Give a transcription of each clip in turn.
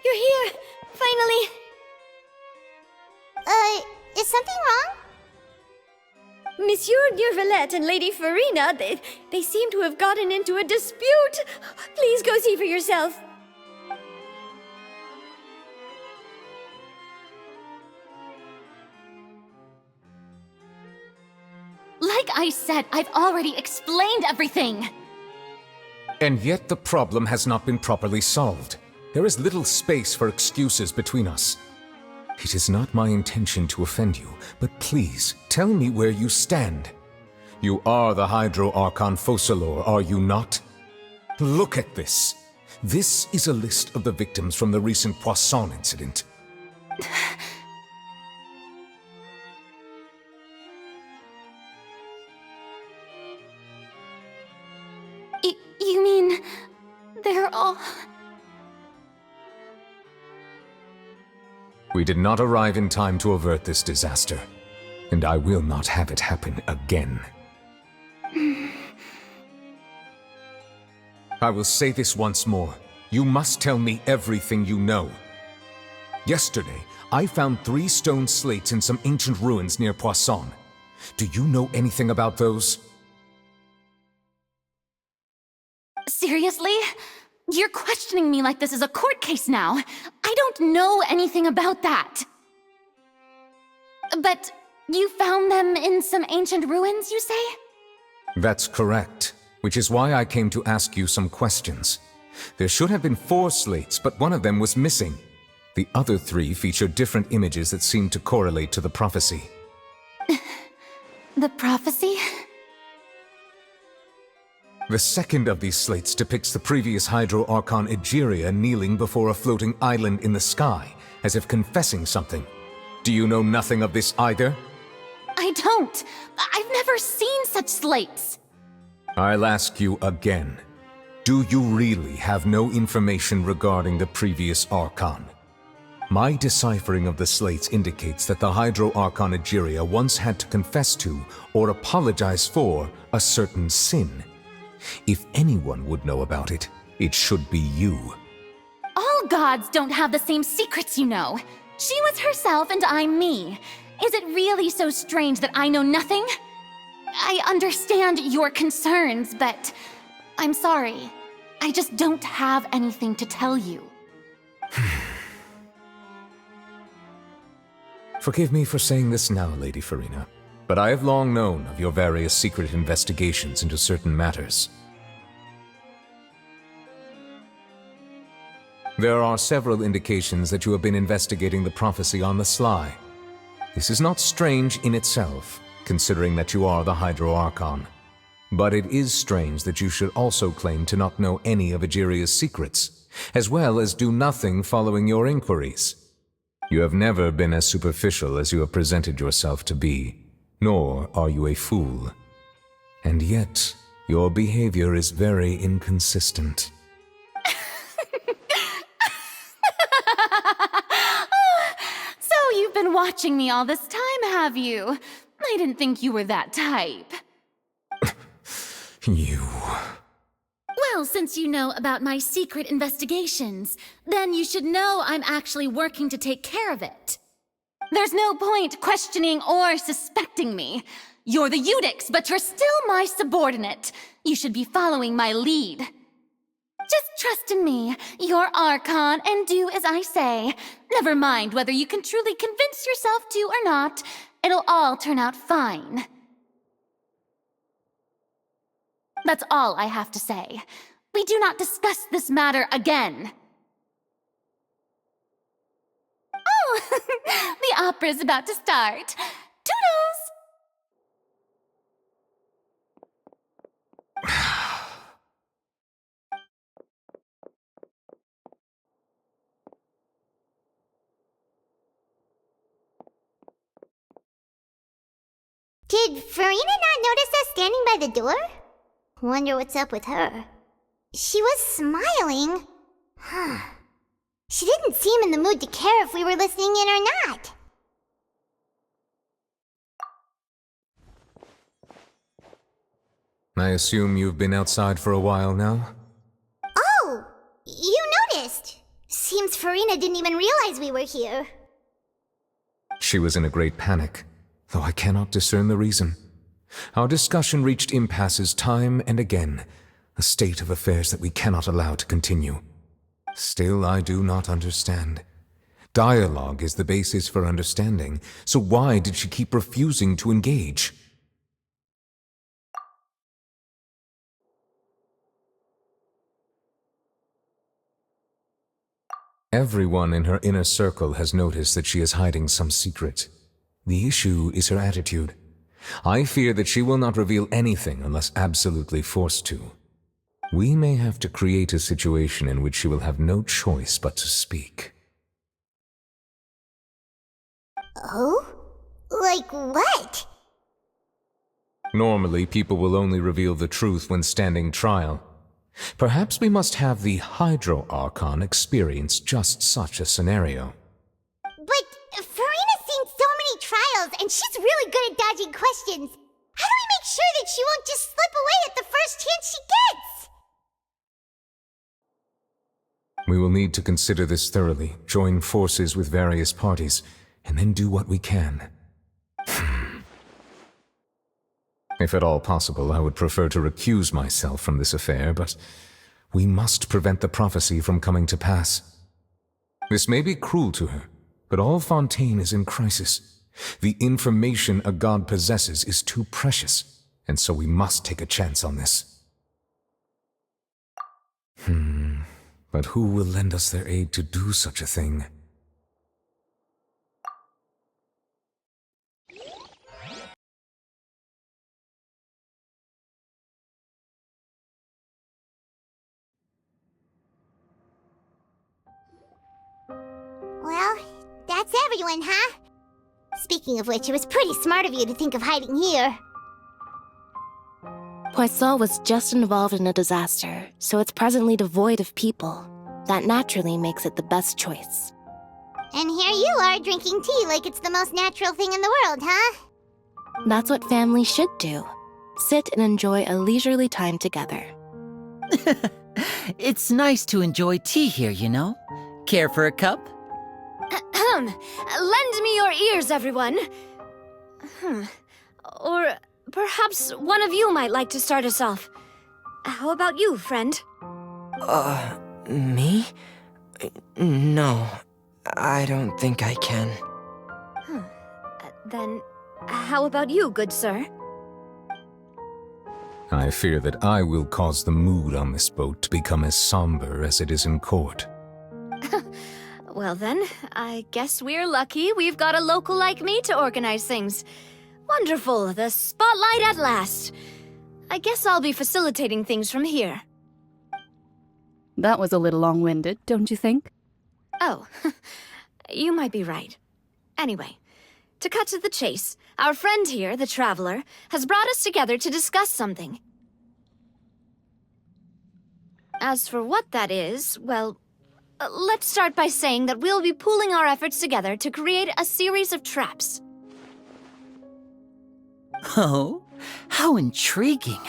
You're here! Finally! Is something wrong? Monsieur Neurvalette and Lady Farina, they seem to have gotten into a dispute. Please go see for yourself. Like I said, I've already explained everything. And yet the problem has not been properly solved. There is little space for excuses between us. It is not my intention to offend you, but please, tell me where you stand. You are the Hydro Archon Focalor, are you not? Look at this. This is a list of the victims from the recent Poisson incident. You mean... they're all... We did not arrive in time to avert this disaster, and I will not have it happen again. I will say this once more. You must tell me everything you know. Yesterday, I found 3 stone slates in some ancient ruins near Poisson. Do you know anything about those? Seriously? You're questioning me like this is a court case now. I don't know anything about that. But you found them in some ancient ruins, you say? That's correct, which is why I came to ask you some questions. There should have been 4 slates, but one of them was missing. The other 3 featured different images that seemed to correlate to the prophecy. The prophecy? The second of these slates depicts the previous Hydro Archon Egeria kneeling before a floating island in the sky, as if confessing something. Do you know nothing of this either? I don't. I've never seen such slates. I'll ask you again. Do you really have no information regarding the previous Archon? My deciphering of the slates indicates that the Hydro Archon Egeria once had to confess to, or apologize for, a certain sin. If anyone would know about it, it should be you. All gods don't have the same secrets, you know. She was herself and I'm me. Is it really so strange that I know nothing? I understand your concerns, but I'm sorry. I just don't have anything to tell you. Forgive me for saying this now, Lady Farina, but I have long known of your various secret investigations into certain matters. There are several indications that you have been investigating the prophecy on the sly. This is not strange in itself, considering that you are the Hydro Archon. But it is strange that you should also claim to not know any of Egeria's secrets, as well as do nothing following your inquiries. You have never been as superficial as you have presented yourself to be, nor are you a fool. And yet, your behavior is very inconsistent. So you've been watching me all this time, have you? I didn't think you were that type. You... Well, since you know about my secret investigations, then you should know I'm actually working to take care of it. There's no point questioning or suspecting me. You're the Eudix, but you're still my subordinate. You should be following my lead. Just trust in me, you're Archon, and do as I say. Never mind whether you can truly convince yourself to or not. It'll all turn out fine. That's all I have to say. We do not discuss this matter again. Oh, the opera's about to start. Toodles! Did Farina not notice us standing by the door? Wonder what's up with her. She was smiling. She didn't seem in the mood to care if we were listening in or not. I assume you've been outside for a while now? Oh, you noticed. Seems Farina didn't even realize we were here. She was in a great panic, though I cannot discern the reason. Our discussion reached impasses time and again, a state of affairs that we cannot allow to continue. Still, I do not understand. Dialogue is the basis for understanding, so why did she keep refusing to engage? Everyone in her inner circle has noticed that she is hiding some secret. The issue is her attitude. I fear that she will not reveal anything unless absolutely forced to. We may have to create a situation in which she will have no choice but to speak. Oh? Like what? Normally, people will only reveal the truth when standing trial. Perhaps we must have the Hydro Archon experience just such a scenario. But Farina's seen so many trials, and she's really good at dodging questions. How do we make sure that she won't just slip away at the first chance she gets? We will need to consider this thoroughly, join forces with various parties, and then do what we can. If at all possible, I would prefer to recuse myself from this affair, but we must prevent the prophecy from coming to pass. This may be cruel to her, but all Fontaine is in crisis. The information a god possesses is too precious, and so we must take a chance on this. But who will lend us their aid to do such a thing? Well, that's everyone, huh? Speaking of which, it was pretty smart of you to think of hiding here. Poisson was just involved in a disaster, so it's presently devoid of people. That naturally makes it the best choice. And here you are drinking tea like it's the most natural thing in the world, huh? That's what families should do. Sit and enjoy a leisurely time together. It's nice to enjoy tea here, you know? Care for a cup? Lend me your ears, everyone. Or perhaps one of you might like to start us off. How about you, friend? Me? No, I don't think I can. Then, how about you, good sir? I fear that I will cause the mood on this boat to become as somber as it is in court. Well then, I guess we're lucky we've got a local like me to organize things. Wonderful, the spotlight at last. I guess I'll be facilitating things from here. That was a little long-winded, don't you think? Oh, you might be right. Anyway, to cut to the chase, our friend here, the Traveler, has brought us together to discuss something. As for what that is, well, let's start by saying that we'll be pooling our efforts together to create a series of traps. Oh, how intriguing.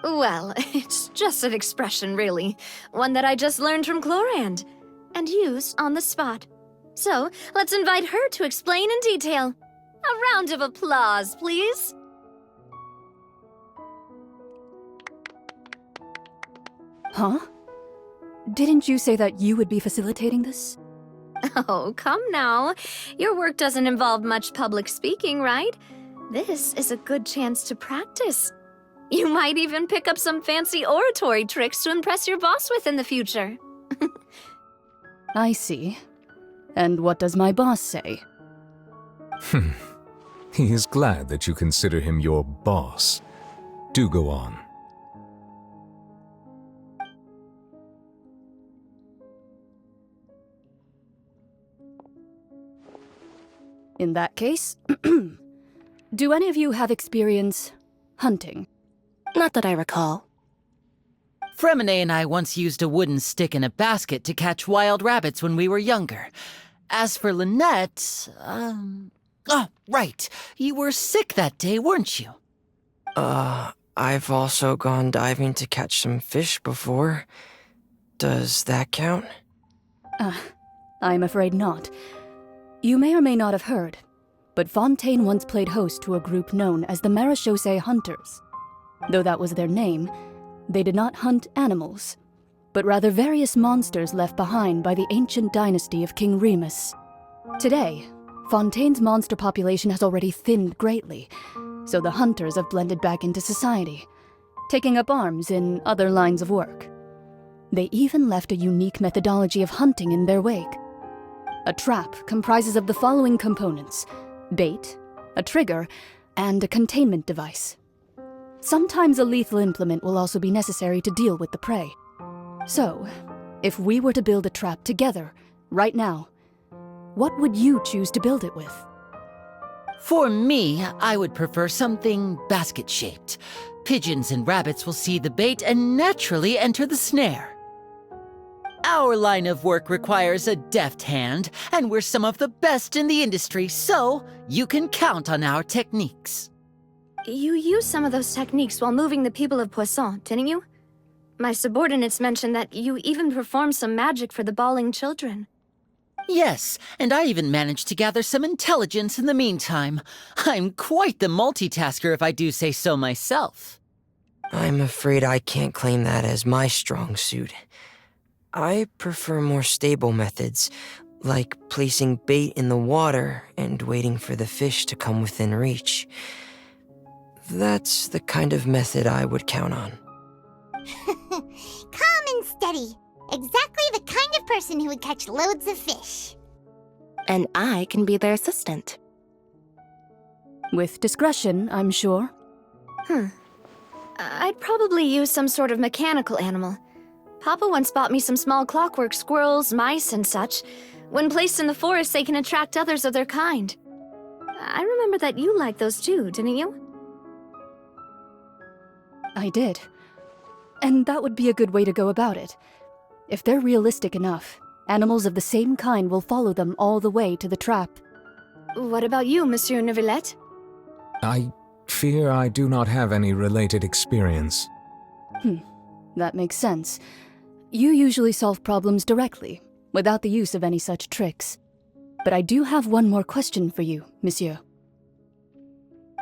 Well, it's just an expression, really. One that I just learned from Chlorand, and used on the spot. So, let's invite her to explain in detail. A round of applause, please. Huh? Didn't you say that you would be facilitating this? Oh, come now. Your work doesn't involve much public speaking, right? This is a good chance to practice. You might even pick up some fancy oratory tricks to impress your boss with in the future. I see. And what does my boss say? He is glad that you consider him your boss. Do go on. In that case, do any of you have experience hunting? Not that I recall. Fremine and I once used a wooden stick in a basket to catch wild rabbits when we were younger. As for Lynette, oh, right. You were sick that day, weren't you? I've also gone diving to catch some fish before. Does that count? I'm afraid not. You may or may not have heard, but Fontaine once played host to a group known as the Marechaussee Hunters. Though that was their name, they did not hunt animals, but rather various monsters left behind by the ancient dynasty of King Remus. Today, Fontaine's monster population has already thinned greatly, so the hunters have blended back into society, taking up arms in other lines of work. They even left a unique methodology of hunting in their wake. A trap comprises of the following components: bait, a trigger, and a containment device. Sometimes a lethal implement will also be necessary to deal with the prey. So, if we were to build a trap together, right now, what would you choose to build it with? For me, I would prefer something basket-shaped. Pigeons and rabbits will see the bait and naturally enter the snare. Our line of work requires a deft hand, and we're some of the best in the industry, so you can count on our techniques. You used some of those techniques while moving the people of Poisson, didn't you? My subordinates mentioned that you even performed some magic for the bawling children. Yes, and I even managed to gather some intelligence in the meantime. I'm quite the multitasker if I do say so myself. I'm afraid I can't claim that as my strong suit. I prefer more stable methods, like placing bait in the water and waiting for the fish to come within reach. That's the kind of method I would count on. Calm and steady. Exactly the kind of person who would catch loads of fish. And I can be their assistant. With discretion, I'm sure. I'd probably use some sort of mechanical animal. Papa once bought me some small clockwork squirrels, mice, and such. When placed in the forest, they can attract others of their kind. I remember that you liked those too, didn't you? I did. And that would be a good way to go about it. If they're realistic enough, animals of the same kind will follow them all the way to the trap. What about you, Monsieur Neuvillette? I fear I do not have any related experience. That makes sense. You usually solve problems directly, without the use of any such tricks. But I do have one more question for you, monsieur.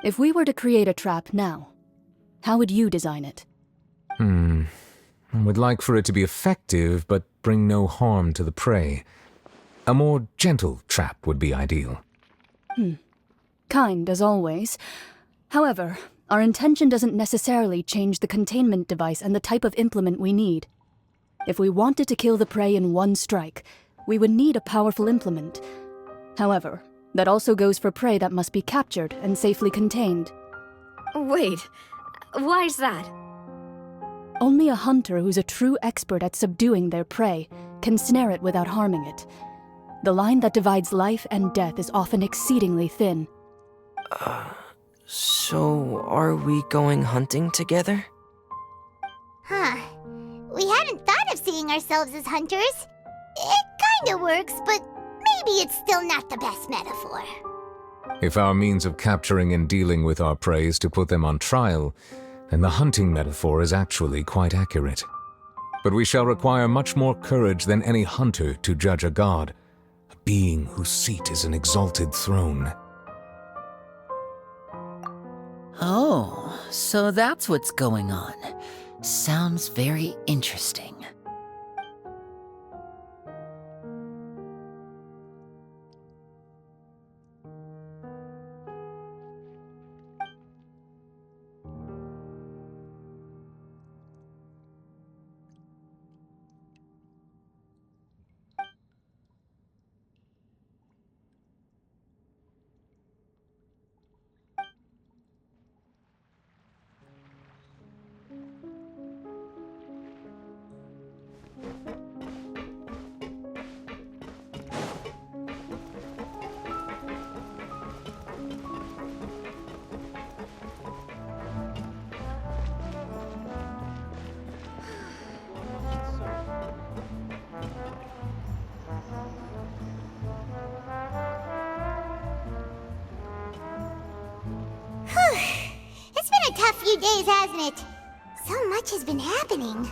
If we were to create a trap now, how would you design it? I would like for it to be effective, but bring no harm to the prey. A more gentle trap would be ideal. Kind, as always. However, our intention doesn't necessarily change the containment device and the type of implement we need. If we wanted to kill the prey in one strike, we would need a powerful implement. However, that also goes for prey that must be captured and safely contained. Wait, why's that? Only a hunter who's a true expert at subduing their prey can snare it without harming it. The line that divides life and death is often exceedingly thin. So are we going hunting together? We hadn't thought of seeing ourselves as hunters. It kinda works, but maybe it's still not the best metaphor. If our means of capturing and dealing with our prey is to put them on trial, then the hunting metaphor is actually quite accurate. But we shall require much more courage than any hunter to judge a god, a being whose seat is an exalted throne. Oh, so that's what's going on. Sounds very interesting. It's been a tough few days, hasn't it? So much has been happening.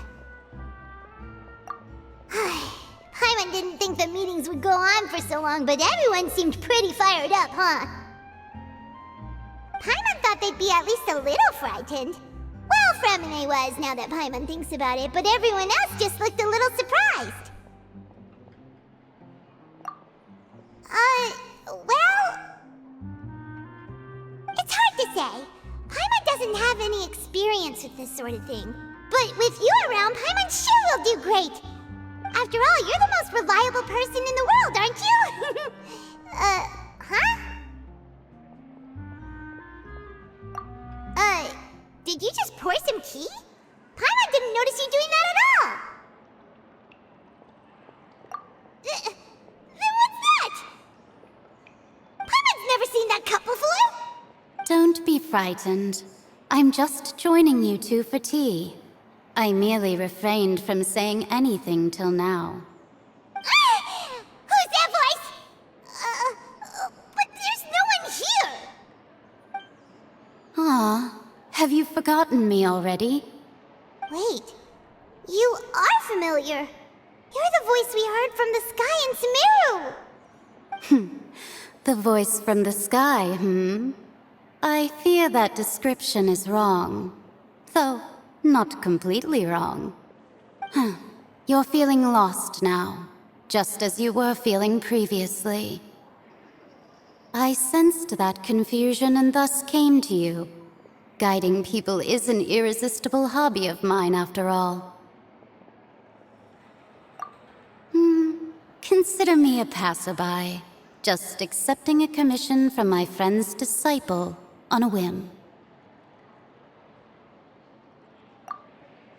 Paimon Paimon didn't think the meetings would go on for so long, but everyone seemed pretty fired up, huh? Paimon thought they'd be at least a little frightened. Well, Fremine was, now that Paimon thinks about it, but everyone else just looked a little surprised. Well... It's hard to say. Paimon doesn't have any experience with this sort of thing. But with you around, Paimon sure will do great. After all, you're the most reliable person in the world, aren't you? Huh? Did you just pour some tea? Paimon didn't notice you doing that at all. Then what's that? Paimon's never seen that cup before. Don't be frightened. I'm just joining you two for tea. I merely refrained from saying anything till now. Who's that voice? But there's no one here. Ah, have you forgotten me already? Wait, you are familiar. You're the voice we heard from the sky in Sumeru. The voice from the sky, I fear that description is wrong. Though, not completely wrong. You're feeling lost now, just as you were feeling previously. I sensed that confusion and thus came to you. Guiding people is an irresistible hobby of mine, after all. Consider me a passerby, just accepting a commission from my friend's disciple on a whim.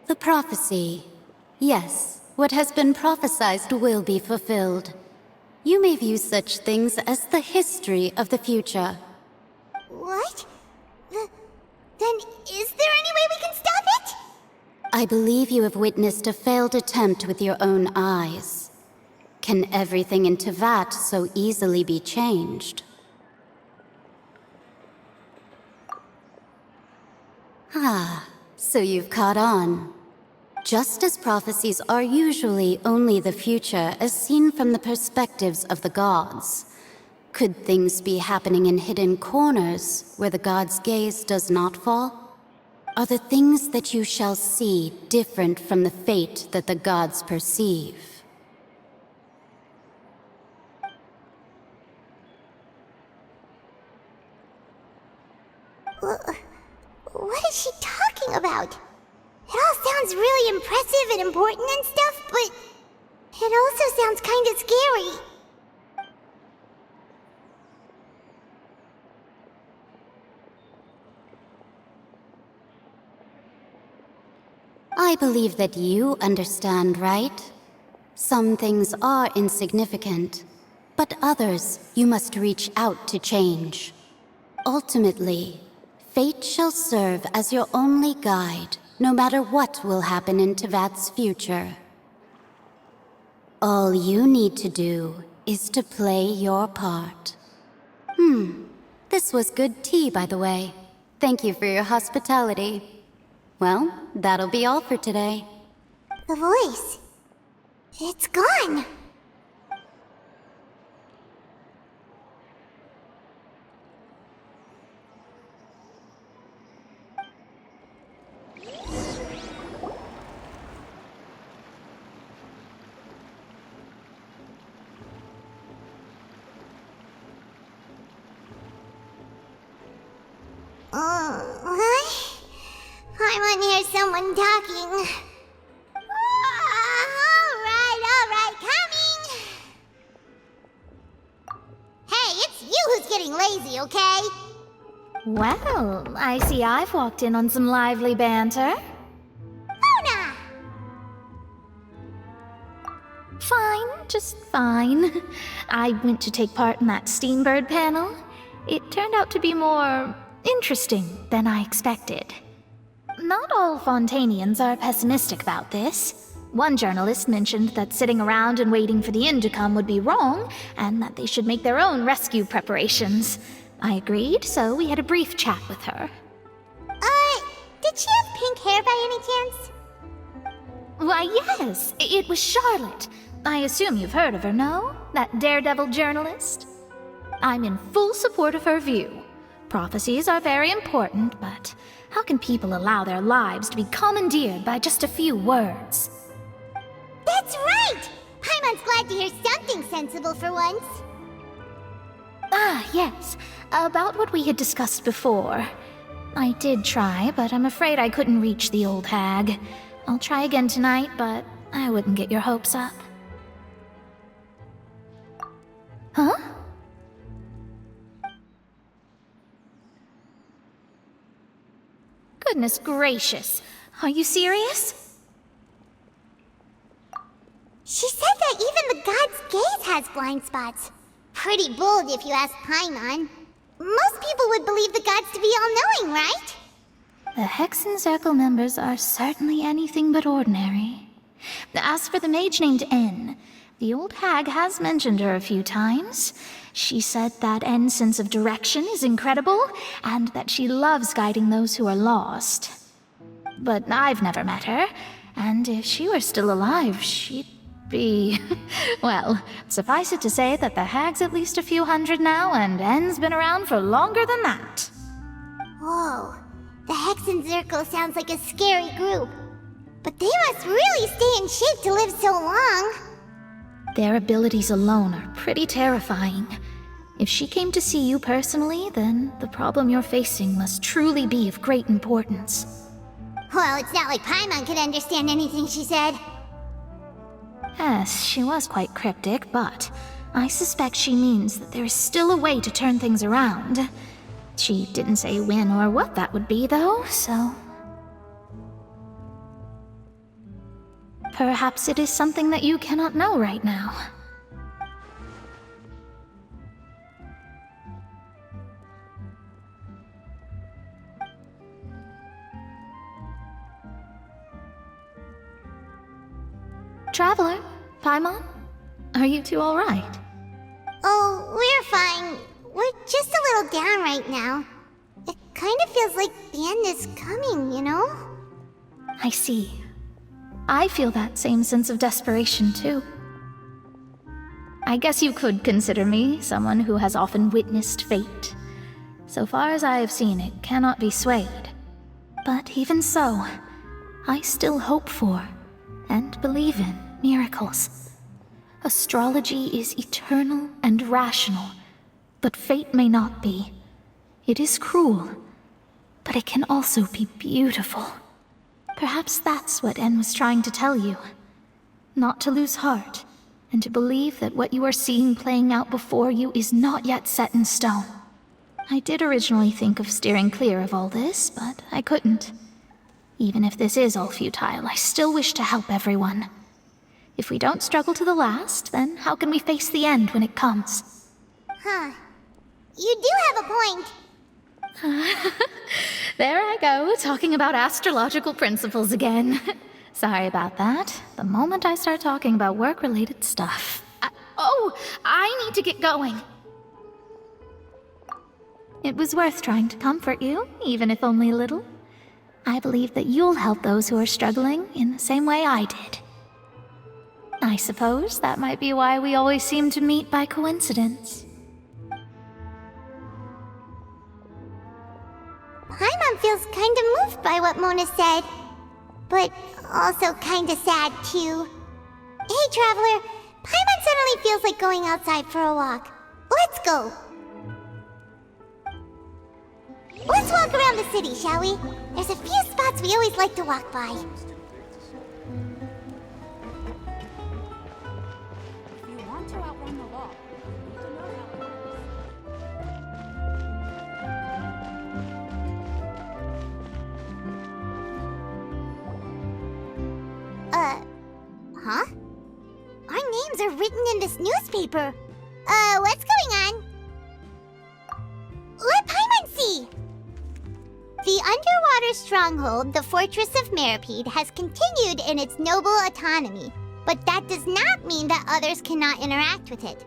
The prophecy. Yes, what has been prophesied will be fulfilled. You may view such things as the history of the future. What? Then is there any way we can stop it? I believe you have witnessed a failed attempt with your own eyes. Can everything in Tevat so easily be changed? Ah, so you've caught on. Just as prophecies are usually only the future as seen from the perspectives of the gods, could things be happening in hidden corners where the gods' gaze does not fall? Are the things that you shall see different from the fate that the gods perceive? What is she talking about? It all sounds really impressive and important and stuff, but it also sounds kind of scary. I believe that you understand, right? Some things are insignificant, but others you must reach out to change. Ultimately, fate shall serve as your only guide, no matter what will happen in Tevat's future. All you need to do is to play your part. This was good tea, by the way. Thank you for your hospitality. Well, that'll be all for today. The voice. It's gone. I want to hear someone talking. Alright, coming! Hey, it's you who's getting lazy, okay? Well, I see I've walked in on some lively banter. Luna! Fine, just fine. I went to take part in that Steambird panel. It turned out to be more interesting than I expected. Not all Fontainians are pessimistic about this. One journalist mentioned that sitting around and waiting for the end to come would be wrong, and that they should make their own rescue preparations. I agreed, so we had a brief chat with her. Did she have pink hair by any chance? Why, yes, it was Charlotte. I assume you've heard of her, no? That daredevil journalist? I'm in full support of her view. Prophecies are very important, but how can people allow their lives to be commandeered by just a few words? That's right! Paimon's glad to hear something sensible for once. Ah, yes. About what we had discussed before. I did try, but I'm afraid I couldn't reach the old hag. I'll try again tonight, but I wouldn't get your hopes up. Huh? Goodness gracious. Are you serious? She said that even the god's gaze has blind spots. Pretty bold if you ask Paimon. Most people would believe the gods to be all-knowing, right? The Hexen Circle members are certainly anything but ordinary. As for the mage named N, the old hag has mentioned her a few times. She said that N's sense of direction is incredible, and that she loves guiding those who are lost. But I've never met her, and if she were still alive, she'd be... well, suffice it to say that the hag's at least a few hundred now, and N's been around for longer than that. Whoa, the Hexen Circle sounds like a scary group. But they must really stay in shape to live so long. Their abilities alone are pretty terrifying. If she came to see you personally, then the problem you're facing must truly be of great importance. Well, it's not like Paimon could understand anything she said. Yes, she was quite cryptic, but I suspect she means that there is still a way to turn things around. She didn't say when or what that would be, though, so... perhaps it is something that you cannot know right now. Traveler, Paimon, are you two all right? Oh, we're fine. We're just a little down right now. It kind of feels like the end is coming, you know? I see. I feel that same sense of desperation, too. I guess you could consider me someone who has often witnessed fate. So far as I have seen, it cannot be swayed. But even so, I still hope for, and believe in, miracles. Astrology is eternal and rational, but fate may not be. It is cruel, but it can also be beautiful. Perhaps that's what N was trying to tell you. Not to lose heart, and to believe that what you are seeing playing out before you is not yet set in stone. I did originally think of steering clear of all this, but I couldn't. Even if this is all futile, I still wish to help everyone. If we don't struggle to the last, then how can we face the end when it comes? Huh. You do have a point. There I go, talking about astrological principles again. Sorry about that. The moment I start talking about work-related stuff... I need to get going. It was worth trying to comfort you, even if only a little. I believe that you'll help those who are struggling in the same way I did. I suppose that might be why we always seem to meet by coincidence. Paimon feels kinda moved by what Mona said. But also kinda sad, too. Hey, Traveler. Paimon suddenly feels like going outside for a walk. Let's go! Let's walk around the city, shall we? There's a few spots we always like to walk by. If you want to outrun the law, you need to know how it works. Huh? Our names are written in this newspaper. What's going on? Let Paimon see! The underwater stronghold, the Fortress of Meripede, has continued in its noble autonomy, but that does not mean that others cannot interact with it.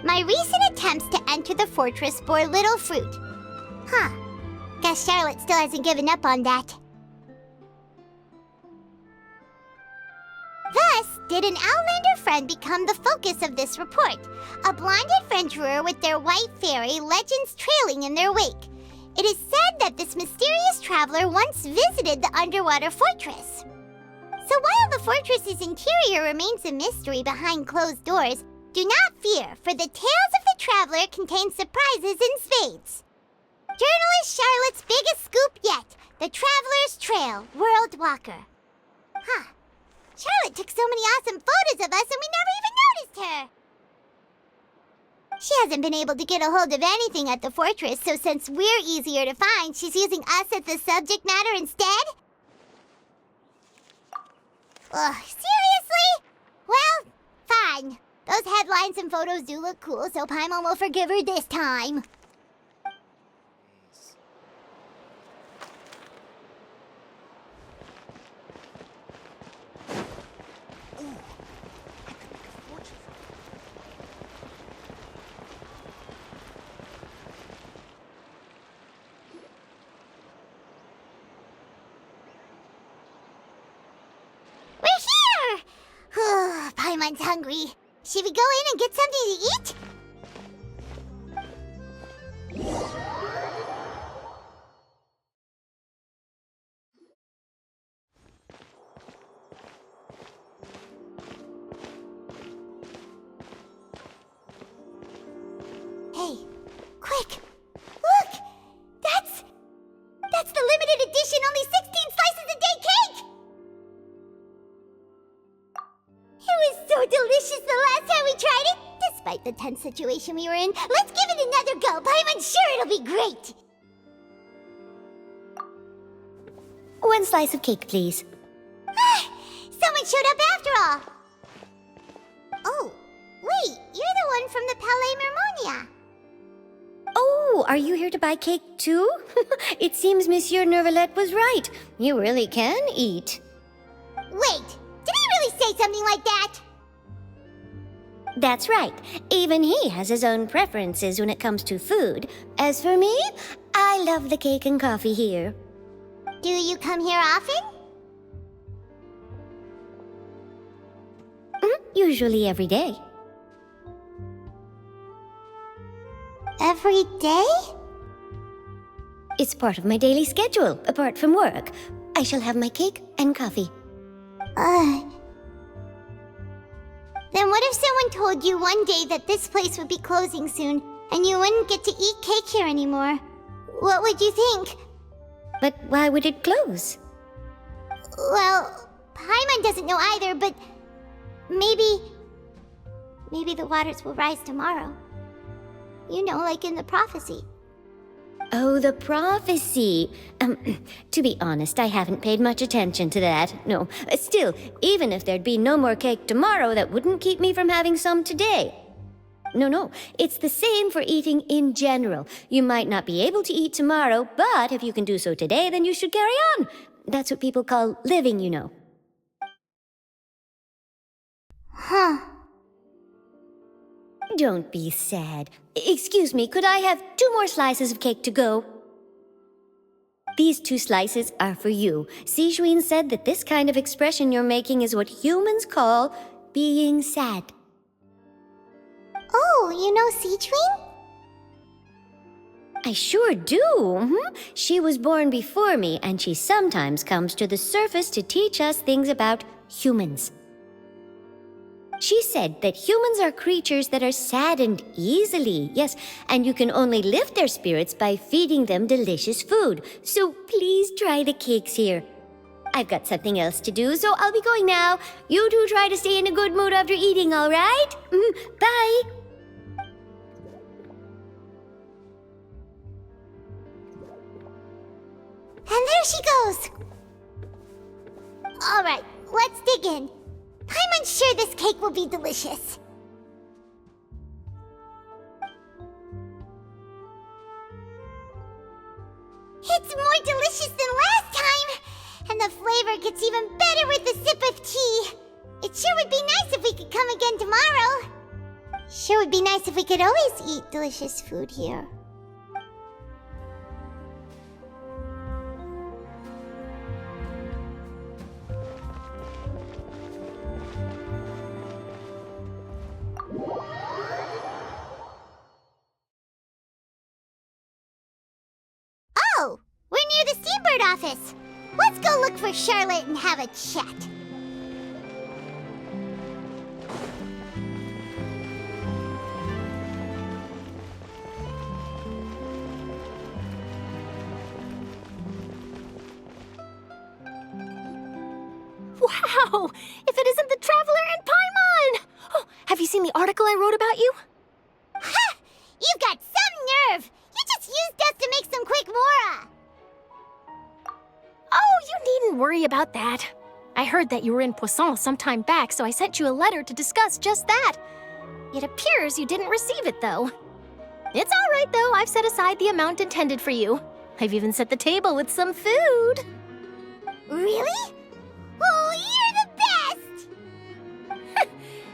My recent attempts to enter the fortress bore little fruit. Huh. Guess Charlotte still hasn't given up on that. Thus, Thus, did an Outlander friend become the focus of this report. A blonde adventurer with their white fairy, legends trailing in their wake. It is said that this mysterious traveler once visited the underwater fortress. So while the fortress's interior remains a mystery behind closed doors, do not fear, for the tales of the traveler contain surprises in spades. Journalist Charlotte's biggest scoop yet, the Traveler's Trail, World Walker. Huh. Charlotte took so many awesome photos of us and we never even noticed her. She hasn't been able to get a hold of anything at the fortress, so since we're easier to find, she's using us as the subject matter instead? Ugh, seriously? Well, fine. Those headlines and photos do look cool, so Paimon will forgive her this time. Paimon's hungry. Should we go in and get something to eat? Hey, quick! Look! That's the limited edition, only 16 slices a day cake! It was so delicious the last time we tried it, despite the tense situation we were in. Let's give it another go. Paimon's sure it'll be great. One slice of cake, please. Someone showed up after all. Oh, wait, you're the one from the Palais Mermonia. Oh, are you here to buy cake too? It seems Monsieur Nervalette was right. You really can eat. Wait, did he really say something like that? That's right. Even he has his own preferences when it comes to food. As for me, I love the cake and coffee here. Do you come here often? Usually every day. Every day? It's part of my daily schedule, apart from work. I shall have my cake and coffee. Then what if someone told you one day that this place would be closing soon, and you wouldn't get to eat cake here anymore? What would you think? But why would it close? Well, Paimon doesn't know either, but maybe the waters will rise tomorrow. You know, like in the prophecy. Oh, the prophecy. To be honest, I haven't paid much attention to that. No, still, even if there'd be no more cake tomorrow, that wouldn't keep me from having some today. No, it's the same for eating in general. You might not be able to eat tomorrow, but if you can do so today, then you should carry on. That's what people call living, you know. Huh. Don't be sad. Excuse me, could I have 2 more slices of cake to go? These 2 slices are for you. Sijuin said that this kind of expression you're making is what humans call being sad. Oh, you know Sijuin? I sure do. She was born before me, and she sometimes comes to the surface to teach us things about humans. She said that humans are creatures that are saddened easily, yes, and you can only lift their spirits by feeding them delicious food. So please try the cakes here. I've got something else to do, so I'll be going now. You two try to stay in a good mood after eating, all right? Bye. And there she goes! Alright, let's dig in. Paimon's sure this cake will be delicious. It's more delicious than last time! And the flavor gets even better with a sip of tea. It sure would be nice if we could come again tomorrow. Sure would be nice if we could always eat delicious food here. office. Let's go look for Charlotte and have a chat. Wow! If it isn't the Traveler and Paimon! Oh, have you seen the article I wrote about you? Ha! You've got some nerve! You just used us to make some quick mora! Oh, you needn't worry about that. I heard that you were in Poisson some time back, so I sent you a letter to discuss just that. It appears you didn't receive it, though. It's all right, though. I've set aside the amount intended for you. I've even set the table with some food. Really? Oh, you're the best!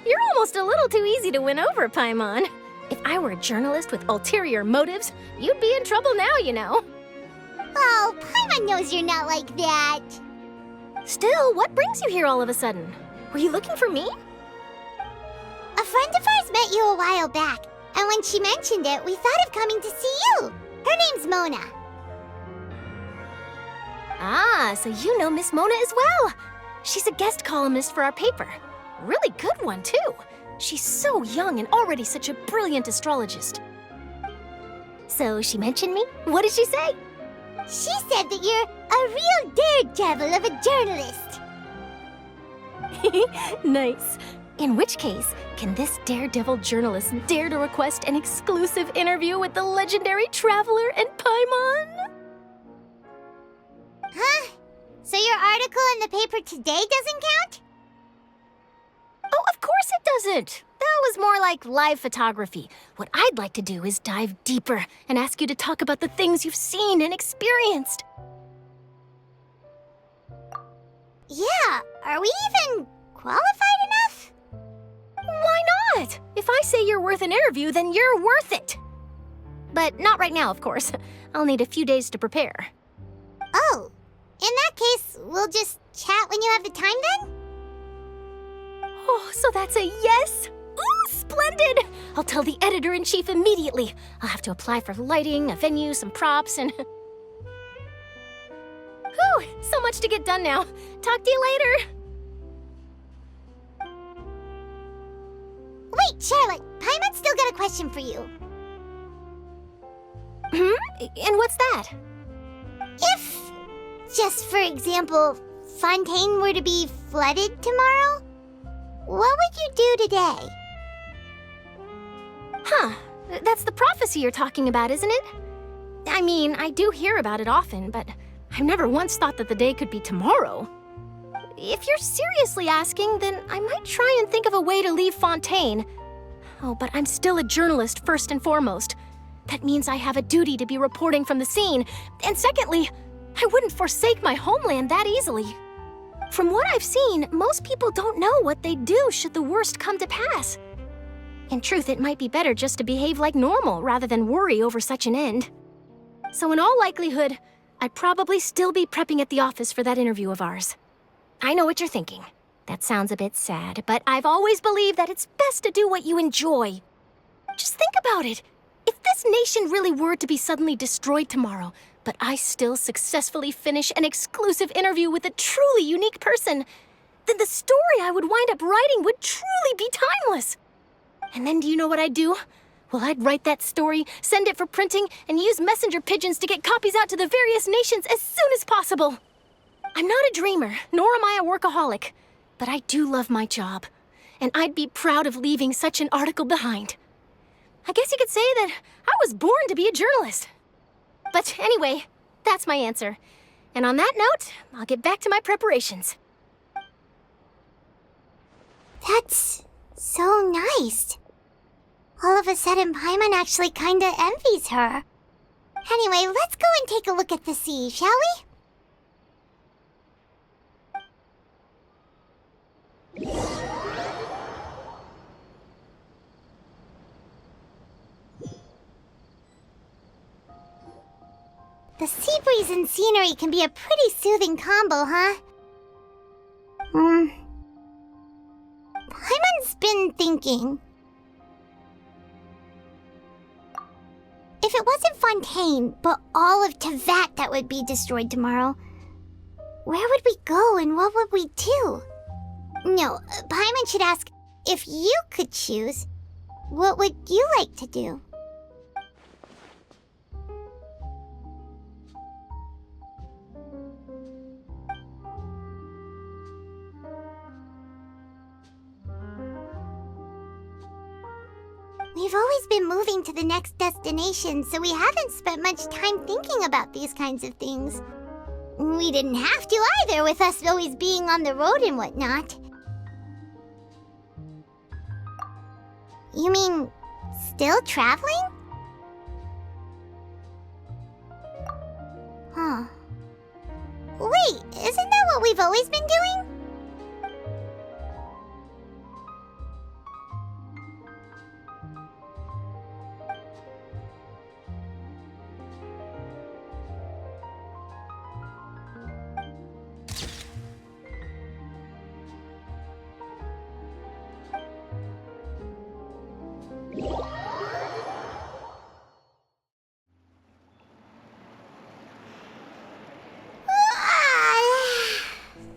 You're almost a little too easy to win over, Paimon. If I were a journalist with ulterior motives, you'd be in trouble now, you know. Oh, Paimon knows you're not like that. Still, what brings you here all of a sudden? Were you looking for me? A friend of ours met you a while back, and when she mentioned it, we thought of coming to see you. Her name's Mona. Ah, so you know Miss Mona as well. She's a guest columnist for our paper. Really good one, too. She's so young and already such a brilliant astrologist. So she mentioned me? What did she say? She said that you're a real daredevil of a journalist. Nice. In which case, can this daredevil journalist dare to request an exclusive interview with the legendary Traveler and Paimon? Huh? So your article in the paper today doesn't count? Oh, of course it doesn't. That was more like live photography. What I'd like to do is dive deeper and ask you to talk about the things you've seen and experienced. Yeah, are we even qualified enough? Why not? If I say you're worth an interview, then you're worth it. But not right now, of course. I'll need a few days to prepare. Oh, in that case, we'll just chat when you have the time then? Oh, so that's a yes? Ooh, splendid! I'll tell the editor-in-chief immediately. I'll have to apply for lighting, a venue, some props, and... Whew, so much to get done now. Talk to you later. Wait, Charlotte, Paimon's still got a question for you. And what's that? If, just for example, Fontaine were to be flooded tomorrow, what would you do today? Huh, that's the prophecy you're talking about, isn't it? I mean, I do hear about it often, but I've never once thought that the day could be tomorrow. If you're seriously asking, then I might try and think of a way to leave Fontaine. Oh, but I'm still a journalist first and foremost. That means I have a duty to be reporting from the scene. And secondly, I wouldn't forsake my homeland that easily. From what I've seen, most people don't know what they'd do should the worst come to pass. In truth, it might be better just to behave like normal rather than worry over such an end. So in all likelihood, I'd probably still be prepping at the office for that interview of ours. I know what you're thinking. That sounds a bit sad, but I've always believed that it's best to do what you enjoy. Just think about it. If this nation really were to be suddenly destroyed tomorrow, but I still successfully finish an exclusive interview with a truly unique person, then the story I would wind up writing would truly be timeless. And then do you know what I'd do? Well, I'd write that story, send it for printing, and use messenger pigeons to get copies out to the various nations as soon as possible. I'm not a dreamer, nor am I a workaholic, but I do love my job, and I'd be proud of leaving such an article behind. I guess you could say that I was born to be a journalist. But anyway, that's my answer. And on that note, I'll get back to my preparations. That's so nice. All of a sudden, Paimon actually kinda envies her. Anyway, let's go and take a look at the sea, shall we? The sea breeze and scenery can be a pretty soothing combo, huh? Paimon's been thinking. If it wasn't Fontaine, but all of Tevat that would be destroyed tomorrow, Where would we go and what would we do? No, Paimon should ask, if you could choose, what would you like to do? We've always been moving to the next destination, so we haven't spent much time thinking about these kinds of things. We didn't have to either, with us always being on the road and whatnot. You mean, still traveling? Huh. Wait, isn't that what we've always been doing?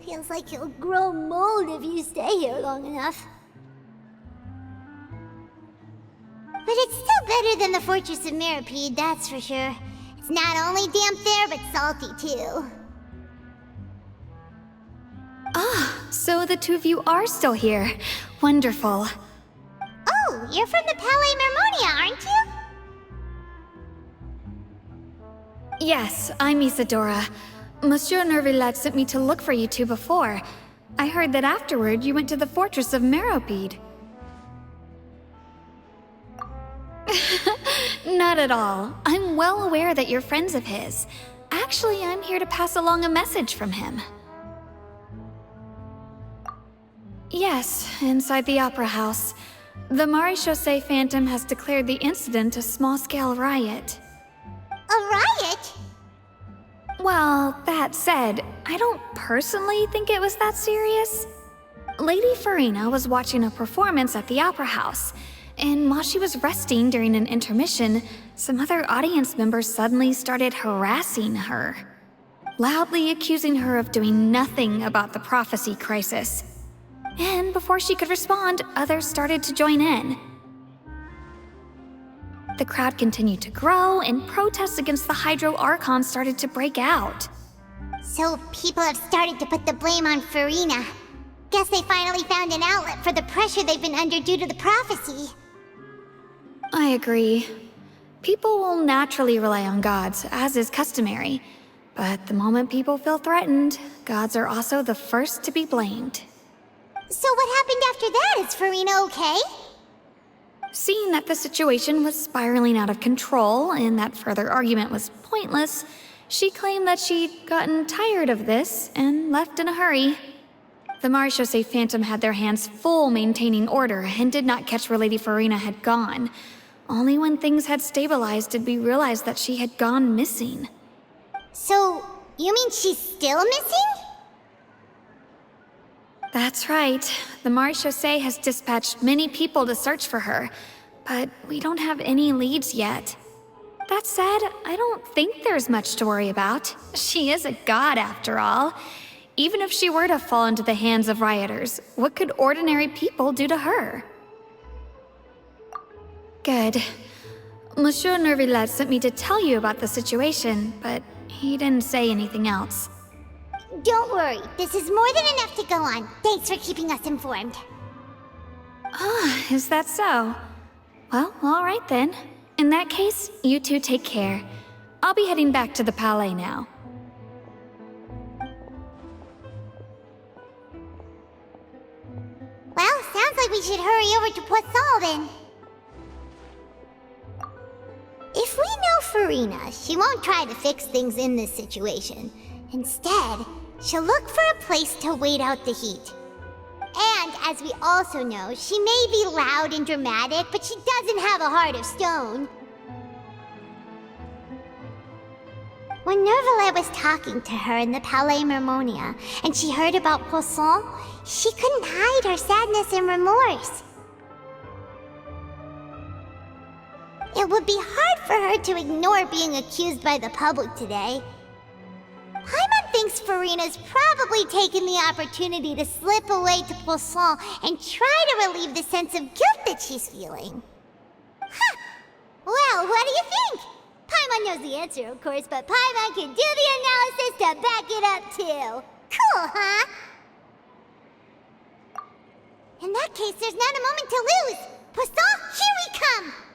Feels like you'll grow mold if you stay here long enough. But it's still better than the Fortress of Meropide, that's for sure. It's not only damp there, but salty too. Ah, so the two of you are still here. Wonderful. Oh, you're from the Palais Mermonia, aren't you? Yes, I'm Isadora. Monsieur Nervillet sent me to look for you two before. I heard that afterward you went to the Fortress of Meropide. Not at all. I'm well aware that you're friends of his. Actually, I'm here to pass along a message from him. Yes, inside the Opera House. The Maréchaussée Phantom has declared the incident a small-scale riot. A riot? Well, that said, I don't personally think it was that serious. Lady Farina was watching a performance at the Opera House, and while she was resting during an intermission, some other audience members suddenly started harassing her, loudly accusing her of doing nothing about the prophecy crisis. And before she could respond, others started to join in. The crowd continued to grow, and protests against the Hydro Archon started to break out. So people have started to put the blame on Farina. Guess they finally found an outlet for the pressure they've been under due to the prophecy. I agree. People will naturally rely on gods, as is customary. But the moment people feel threatened, gods are also the first to be blamed. So what happened after that? Is Farina okay? Seeing that the situation was spiraling out of control and that further argument was pointless, she claimed that she'd gotten tired of this and left in a hurry. The Maréchaussée Phantom had their hands full maintaining order and did not catch where Lady Farina had gone. Only when things had stabilized did we realize that she had gone missing. So, you mean she's still missing? That's right. The Maréchaussée has dispatched many people to search for her, but we don't have any leads yet. That said, I don't think there's much to worry about. She is a god, after all. Even if she were to fall into the hands of rioters, what could ordinary people do to her? Good. Monsieur Nervillet sent me to tell you about the situation, but he didn't say anything else. Don't worry, this is more than enough to go on. Thanks for keeping us informed. Ah, is that so? Well, all right then. In that case, you two take care. I'll be heading back to the Palais now. Well, sounds like we should hurry over to Poisson then. If we know Farina, she won't try to fix things in this situation. Instead, she'll look for a place to wait out the heat. And, as we also know, she may be loud and dramatic, but she doesn't have a heart of stone. When Nervillet was talking to her in the Palais Mermonia, and she heard about Poisson, she couldn't hide her sadness and remorse. It would be hard for her to ignore being accused by the public today. Paimon thinks Farina's probably taken the opportunity to slip away to Poisson and try to relieve the sense of guilt that she's feeling. Huh. Well, what do you think? Paimon knows the answer, of course, but Paimon can do the analysis to back it up, too. Cool, huh? In that case, there's not a moment to lose. Poisson, here we come!